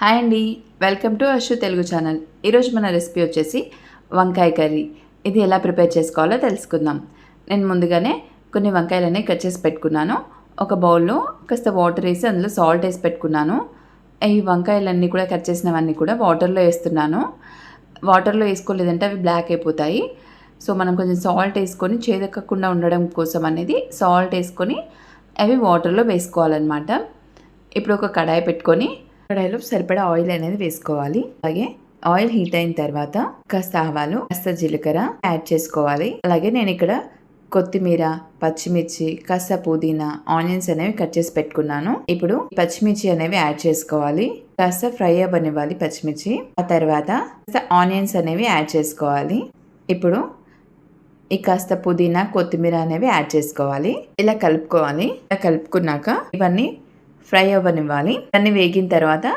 Hi అండి, welcome to Ashu Telugu channel. ఈరోజు మన రెసిపీ వచ్చేసి వంకాయ కర్రీ. ఇది ఎలా ప్రిపేర్ చేసుకోవాలో తెలుసుకుందాం. నేను ముందుగానే కొన్ని వంకాయలన్నీ కట్ చేసి పెట్టుకున్నాను. ఒక బౌల్లో కాస్త వాటర్ వేసి అందులో సాల్ట్ వేసి పెట్టుకున్నాను. ఈ వంకాయలన్నీ కూడా కట్ చేసినవన్నీ కూడా వాటర్లో వేస్తున్నాను. వాటర్లో వేసుకోలేదంటే అవి బ్లాక్ అయిపోతాయి. సో మనం కొంచెం సాల్ట్ వేసుకొని చేదెక్కకుండా ఉండడం కోసం అనేది సాల్ట్ వేసుకొని అవి వాటర్లో వేసుకోవాలన్నమాట. ఇప్పుడు ఒక కడాయి పెట్టుకొని కడాయిలో సరిపడా ఆయిల్ అనేది వేసుకోవాలి. అలాగే ఆయిల్ హీట్ అయిన తర్వాత కాస్త ఆవాలు, కాస్త జీలకర్ర యాడ్ చేసుకోవాలి. అలాగే నేను ఇక్కడ కొత్తిమీర, పచ్చిమిర్చి, కాస్త పుదీనా, ఆనియన్స్ అనేవి కట్ చేసి పెట్టుకున్నాను. ఇప్పుడు పచ్చిమిర్చి అనేవి యాడ్ చేసుకోవాలి. కాస్త ఫ్రై అవ్వనివ్వాలి పచ్చిమిర్చి. ఆ తర్వాత కాస్త ఆనియన్స్ అనేవి యాడ్ చేసుకోవాలి. ఇప్పుడు ఈ కాస్త పుదీనా, కొత్తిమీర అనేవి యాడ్ చేసుకోవాలి. ఇలా కలుపుకోవాలి. ఇలా కలుపుకున్నాక ఇవన్నీ ఫ్రై అవ్వనివ్వాలి. దాన్ని వేగిన తర్వాత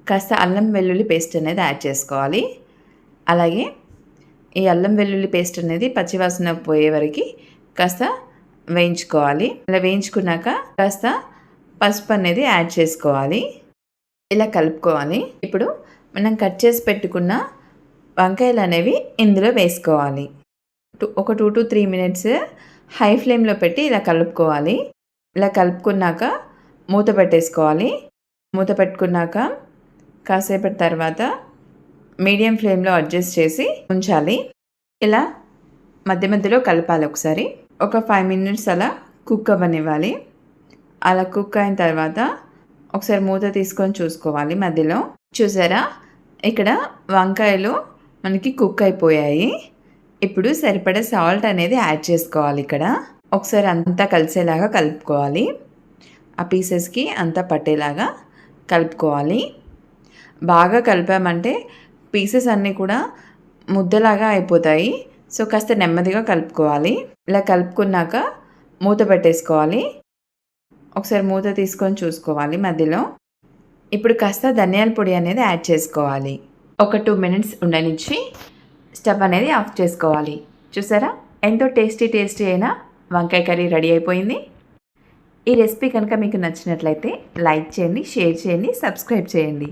కాస్త అల్లం వెల్లుల్లి పేస్ట్ అనేది యాడ్ చేసుకోవాలి. అలాగే ఈ అల్లం వెల్లుల్లి పేస్ట్ అనేది పచ్చివాసన పోయే వరకు కాస్త వేయించుకోవాలి. ఇలా వేయించుకున్నాక కాస్త పసుపు అనేది యాడ్ చేసుకోవాలి. ఇలా కలుపుకోవాలి. ఇప్పుడు మనం కట్ చేసి పెట్టుకున్న వంకాయలు అనేవి ఇందులో వేసుకోవాలి. ఒక 2 to 3 minutes హై ఫ్లేమ్లో పెట్టి ఇలా కలుపుకోవాలి. ఇలా కలుపుకున్నాక మూత పెట్టేసుకోవాలి. మూత పెట్టుకున్నాక కాసేపటి తర్వాత మీడియం ఫ్లేమ్లో అడ్జస్ట్ చేసి ఉంచాలి. ఇలా మధ్య మధ్యలో కలపాలి. ఒకసారి ఒక 5 minutes అలా కుక్ అవ్వనివ్వాలి. అలా కుక్ అయిన తర్వాత ఒకసారి మూత తీసుకొని చూసుకోవాలి. మధ్యలో చూసారా, ఇక్కడ వంకాయలు మనకి కుక్ అయిపోయాయి. ఇప్పుడు సరిపడే సాల్ట్ అనేది యాడ్ చేసుకోవాలి. ఇక్కడ ఒకసారి అంతా కలిసేలాగా కలుపుకోవాలి. ఆ పీసెస్కి అంతా పట్టేలాగా కలుపుకోవాలి. బాగా కలిపామంటే పీసెస్ అన్నీ కూడా ముద్దలాగా అయిపోతాయి. సో కాస్త నెమ్మదిగా కలుపుకోవాలి. ఇలా కలుపుకున్నాక మూత పెట్టేసుకోవాలి. ఒకసారి మూత తీసుకొని చూసుకోవాలి మధ్యలో. ఇప్పుడు కాస్త ధనియాల పొడి అనేది యాడ్ చేసుకోవాలి. ఒక 2 minutes ఉండనిచ్చి స్టవ్ అనేది ఆఫ్ చేసుకోవాలి. చూసారా, ఎంతో టేస్టీ అయిన వంకాయ కర్రీ రెడీ అయిపోయింది. ఈ రెసిపీ కనుక మీకు నచ్చినట్లయితే లైక్ చేయండి, షేర్ చేయండి, సబ్స్క్రైబ్ చేయండి.